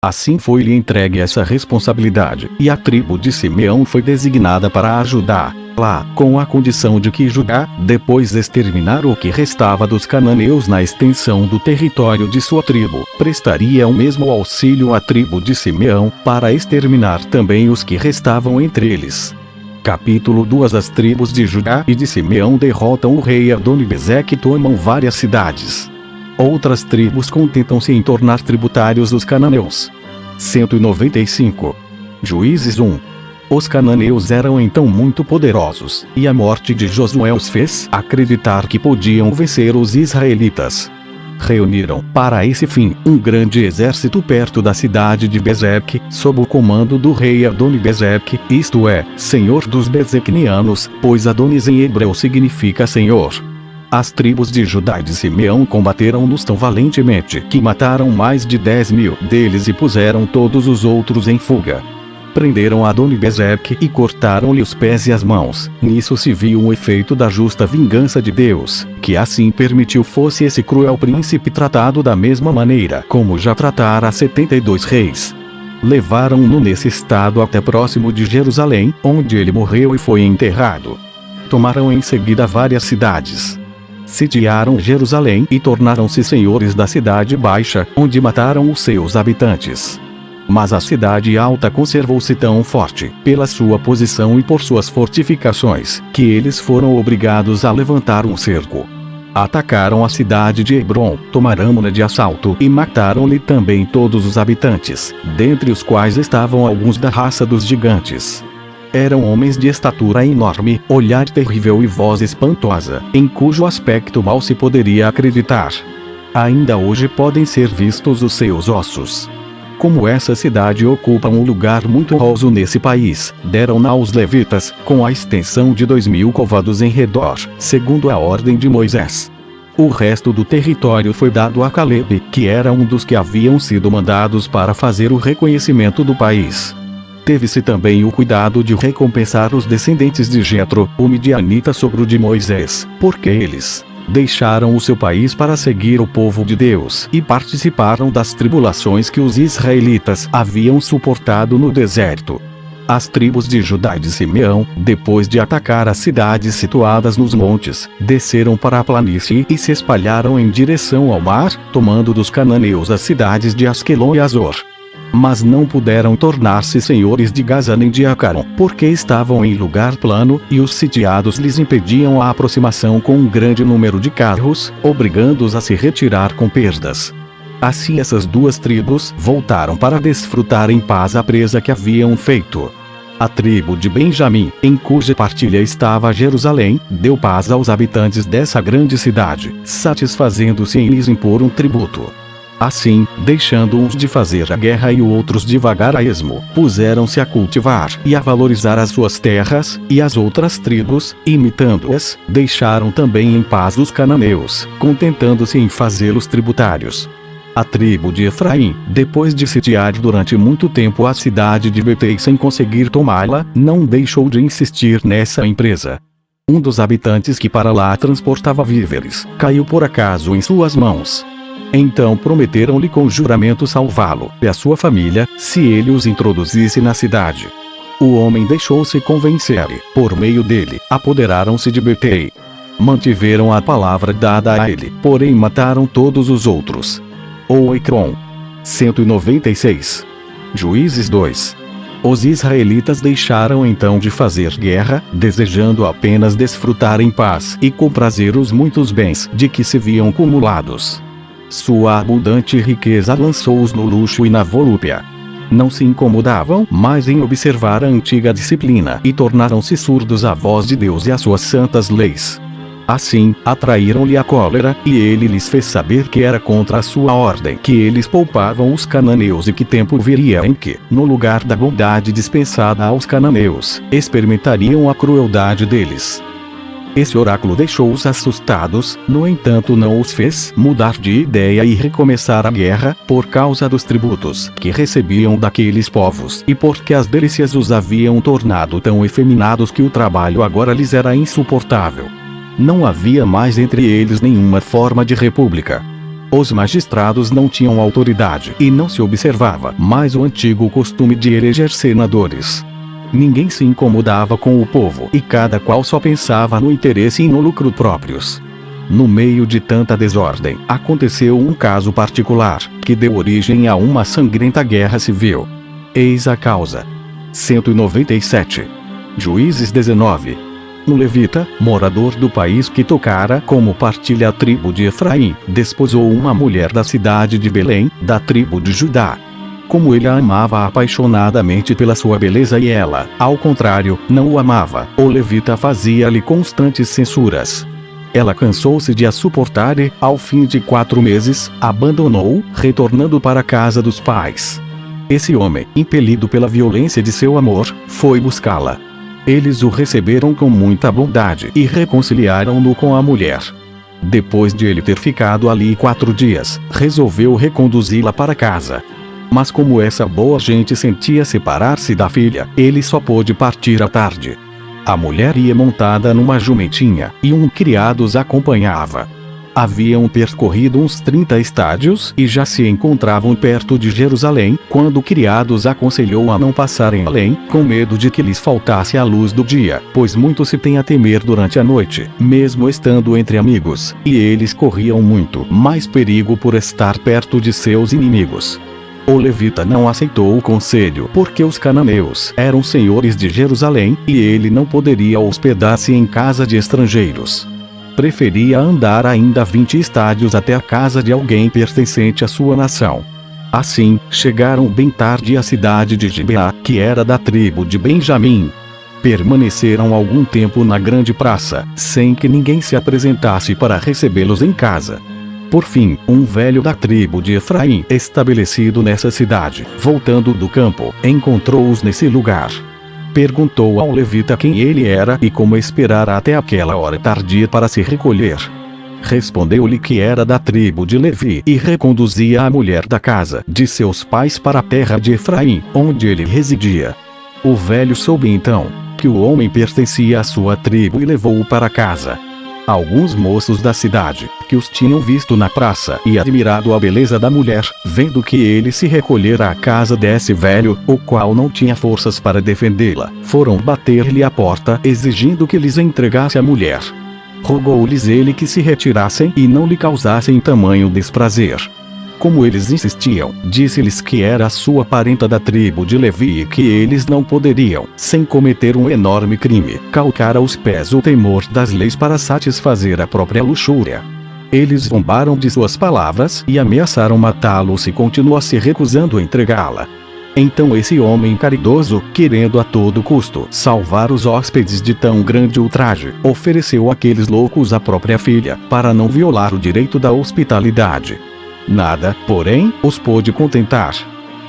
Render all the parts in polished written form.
Assim foi-lhe entregue essa responsabilidade, e a tribo de Simeão foi designada para ajudar lá, com a condição de que Judá, depois de exterminar o que restava dos cananeus na extensão do território de sua tribo, prestaria o mesmo auxílio à tribo de Simeão, para exterminar também os que restavam entre eles. Capítulo 2. As tribos de Judá e de Simeão derrotam o rei Adoni-Bezeque e tomam várias cidades. Outras tribos contentam-se em tornar tributários os cananeus. 195. Juízes 1. Os cananeus eram então muito poderosos, e a morte de Josué os fez acreditar que podiam vencer os israelitas. Reuniram, para esse fim, um grande exército perto da cidade de Bezeque, sob o comando do rei Adoni-Bezeque, isto é, senhor dos bezequinianos, pois Adonis em hebreu significa senhor. As tribos de Judá e de Simeão combateram-nos tão valentemente que mataram mais de 10.000 deles e puseram todos os outros em fuga. Prenderam Adoni-Bezeque e cortaram-lhe os pés e as mãos. Nisso se viu um efeito da justa vingança de Deus, que assim permitiu fosse esse cruel príncipe tratado da mesma maneira como já tratara 72 reis. Levaram-no nesse estado até próximo de Jerusalém, onde ele morreu e foi enterrado. Tomaram em seguida várias cidades. Sitiaram Jerusalém e tornaram-se senhores da cidade baixa, onde mataram os seus habitantes. Mas a cidade alta conservou-se tão forte, pela sua posição e por suas fortificações, que eles foram obrigados a levantar um cerco. Atacaram a cidade de Hebrom, tomaram-na de assalto e mataram-lhe também todos os habitantes, dentre os quais estavam alguns da raça dos gigantes. Eram homens de estatura enorme, olhar terrível e voz espantosa, em cujo aspecto mal se poderia acreditar. Ainda hoje podem ser vistos os seus ossos. Como essa cidade ocupa um lugar muito honroso nesse país, deram-na aos levitas, com a extensão de 2.000 côvados em redor, segundo a ordem de Moisés. O resto do território foi dado a Calebe, que era um dos que haviam sido mandados para fazer o reconhecimento do país. Teve-se também o cuidado de recompensar os descendentes de Jetro, o midianita sogro de Moisés, porque eles deixaram o seu país para seguir o povo de Deus e participaram das tribulações que os israelitas haviam suportado no deserto. As tribos de Judá e de Simeão, depois de atacar as cidades situadas nos montes, desceram para a planície e se espalharam em direção ao mar, tomando dos cananeus as cidades de Asquelon e Azor. Mas não puderam tornar-se senhores de Gaza nem de Acaron, porque estavam em lugar plano, e os sitiados lhes impediam a aproximação com um grande número de carros, obrigando-os a se retirar com perdas. Assim essas duas tribos voltaram para desfrutar em paz a presa que haviam feito. A tribo de Benjamim, em cuja partilha estava Jerusalém, deu paz aos habitantes dessa grande cidade, satisfazendo-se em lhes impor um tributo. Assim, deixando uns de fazer a guerra e outros de vagar a esmo, puseram-se a cultivar e a valorizar as suas terras, e as outras tribos, imitando-as, deixaram também em paz os cananeus, contentando-se em fazê-los tributários. A tribo de Efraim, depois de sitiar durante muito tempo a cidade de Betei sem conseguir tomá-la, não deixou de insistir nessa empresa. Um dos habitantes que para lá transportava víveres, caiu por acaso em suas mãos. Então prometeram-lhe com juramento salvá-lo e a sua família, se ele os introduzisse na cidade. O homem deixou-se convencer e, por meio dele, apoderaram-se de Betei. Mantiveram a palavra dada a ele, porém mataram todos os outros. O Ecrom. 196. Juízes 2. Os israelitas deixaram então de fazer guerra, desejando apenas desfrutar em paz e com prazer os muitos bens de que se viam cumulados. Sua abundante riqueza lançou-os no luxo e na volúpia. Não se incomodavam mais em observar a antiga disciplina e tornaram-se surdos à voz de Deus e às suas santas leis. Assim, atraíram-lhe a cólera, e ele lhes fez saber que era contra a sua ordem que eles poupavam os cananeus e que tempo viria em que, no lugar da bondade dispensada aos cananeus, experimentariam a crueldade deles. Esse oráculo deixou-os assustados, no entanto não os fez mudar de ideia e recomeçar a guerra, por causa dos tributos que recebiam daqueles povos e porque as delícias os haviam tornado tão efeminados que o trabalho agora lhes era insuportável. Não havia mais entre eles nenhuma forma de república. Os magistrados não tinham autoridade e não se observava mais o antigo costume de eleger senadores. Ninguém se incomodava com o povo e cada qual só pensava no interesse e no lucro próprios. No meio de tanta desordem, aconteceu um caso particular, que deu origem a uma sangrenta guerra civil. Eis a causa. 197. Juízes 19. Um levita, morador do país que tocara como partilha a tribo de Efraim, desposou uma mulher da cidade de Belém, da tribo de Judá. Como ele a amava apaixonadamente pela sua beleza e ela, ao contrário, não o amava, o levita fazia-lhe constantes censuras. Ela cansou-se de a suportar e, ao fim de 4 meses, abandonou-o, retornando para a casa dos pais. Esse homem, impelido pela violência de seu amor, foi buscá-la. Eles o receberam com muita bondade e reconciliaram-no com a mulher. Depois de ele ter ficado ali 4 dias, resolveu reconduzi-la para casa. Mas como essa boa gente sentia separar-se da filha, ele só pôde partir à tarde. A mulher ia montada numa jumentinha, e um criado os acompanhava. Haviam percorrido uns 30 estádios e já se encontravam perto de Jerusalém, quando o criado os aconselhou a não passarem além, com medo de que lhes faltasse a luz do dia, pois muito se tem a temer durante a noite, mesmo estando entre amigos, e eles corriam muito mais perigo por estar perto de seus inimigos. O levita não aceitou o conselho porque os cananeus eram senhores de Jerusalém, e ele não poderia hospedar-se em casa de estrangeiros. Preferia andar ainda 20 estádios até a casa de alguém pertencente à sua nação. Assim, chegaram bem tarde à cidade de Gibeá, que era da tribo de Benjamim. Permaneceram algum tempo na grande praça, sem que ninguém se apresentasse para recebê-los em casa. Por fim, um velho da tribo de Efraim, estabelecido nessa cidade, voltando do campo, encontrou-os nesse lugar. Perguntou ao levita quem ele era e como esperara até aquela hora tardia para se recolher. Respondeu-lhe que era da tribo de Levi e reconduzia a mulher da casa de seus pais para a terra de Efraim, onde ele residia. O velho soube então que o homem pertencia à sua tribo e levou-o para casa. Alguns moços da cidade, que os tinham visto na praça e admirado a beleza da mulher, vendo que ele se recolhera à casa desse velho, o qual não tinha forças para defendê-la, foram bater-lhe à porta exigindo que lhes entregasse a mulher. Rogou-lhes ele que se retirassem e não lhe causassem tamanho desprazer. Como eles insistiam, disse-lhes que era a sua parenta da tribo de Levi e que eles não poderiam, sem cometer um enorme crime, calcar aos pés o temor das leis para satisfazer a própria luxúria. Eles zombaram de suas palavras e ameaçaram matá-lo se continuasse recusando entregá-la. Então esse homem caridoso, querendo a todo custo salvar os hóspedes de tão grande ultraje, ofereceu àqueles loucos a própria filha, para não violar o direito da hospitalidade. Nada, porém, os pôde contentar.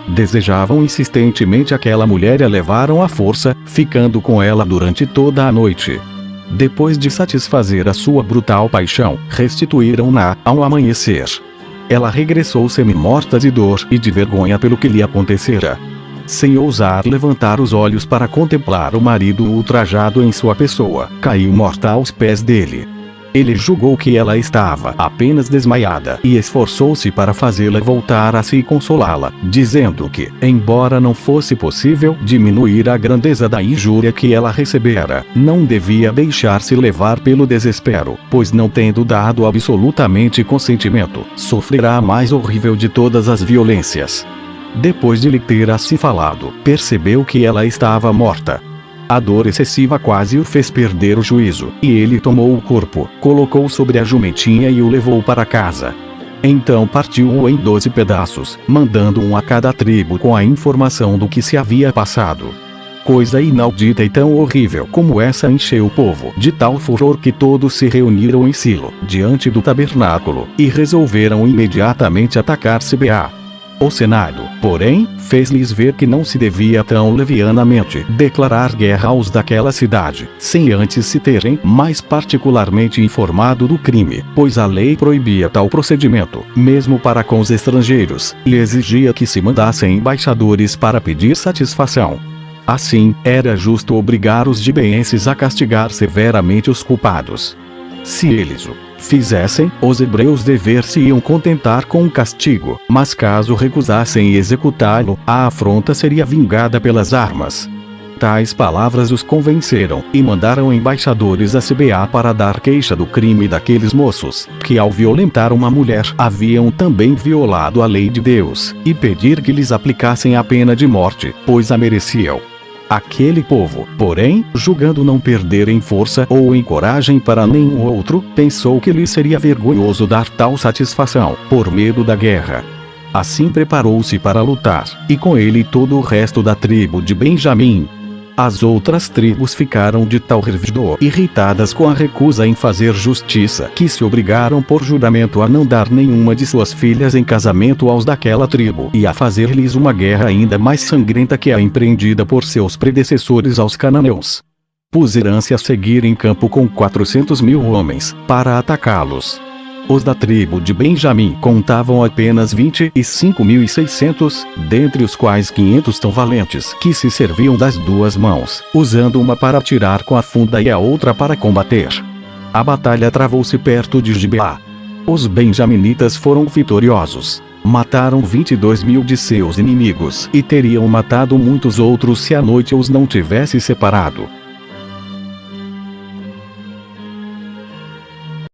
Desejavam insistentemente aquela mulher e a levaram à força, ficando com ela durante toda a noite. Depois de satisfazer a sua brutal paixão, restituíram-na ao amanhecer. Ela regressou semi-morta de dor e de vergonha pelo que lhe acontecera. Sem ousar levantar os olhos para contemplar o marido ultrajado em sua pessoa, caiu morta aos pés dele. Ele julgou que ela estava apenas desmaiada e esforçou-se para fazê-la voltar a si e consolá-la, dizendo que, embora não fosse possível diminuir a grandeza da injúria que ela recebera, não devia deixar-se levar pelo desespero, pois não tendo dado absolutamente consentimento, sofrerá a mais horrível de todas as violências. Depois de lhe ter assim falado, percebeu que ela estava morta. A dor excessiva quase o fez perder o juízo, e ele tomou o corpo, colocou sobre a jumentinha e o levou para casa. Então partiu-o em 12 pedaços, mandando um a cada tribo com a informação do que se havia passado. Coisa inaudita e tão horrível como essa encheu o povo de tal furor que todos se reuniram em Silo, diante do tabernáculo, e resolveram imediatamente atacar Gibeá. O Senado, porém, fez-lhes ver que não se devia tão levianamente declarar guerra aos daquela cidade, sem antes se terem mais particularmente informado do crime, pois a lei proibia tal procedimento, mesmo para com os estrangeiros, e exigia que se mandassem embaixadores para pedir satisfação. Assim, era justo obrigar os gibeenses a castigar severamente os culpados. Se eles o fizessem, os hebreus dever-se-iam contentar com o castigo, mas caso recusassem executá-lo, a afronta seria vingada pelas armas. Tais palavras os convenceram, e mandaram embaixadores a Sibeá para dar queixa do crime daqueles moços, que ao violentar uma mulher, haviam também violado a lei de Deus, e pedir que lhes aplicassem a pena de morte, pois a mereciam. Aquele povo, porém, julgando não perder em força ou em coragem para nenhum outro, pensou que lhe seria vergonhoso dar tal satisfação, por medo da guerra. Assim preparou-se para lutar, e com ele todo o resto da tribo de Benjamim. As outras tribos ficaram de tal revido irritadas com a recusa em fazer justiça, que se obrigaram por juramento a não dar nenhuma de suas filhas em casamento aos daquela tribo, e a fazer-lhes uma guerra ainda mais sangrenta que a empreendida por seus predecessores aos cananeus. Puseram-se a seguir em campo com 400.000 homens, para atacá-los. Os da tribo de Benjamim contavam apenas 25.600, dentre os quais 500 tão valentes, que se serviam das duas mãos, usando uma para atirar com a funda e a outra para combater. A batalha travou-se perto de Gibeá. Os benjaminitas foram vitoriosos. Mataram 22.000 de seus inimigos, e teriam matado muitos outros se a noite os não tivesse separado.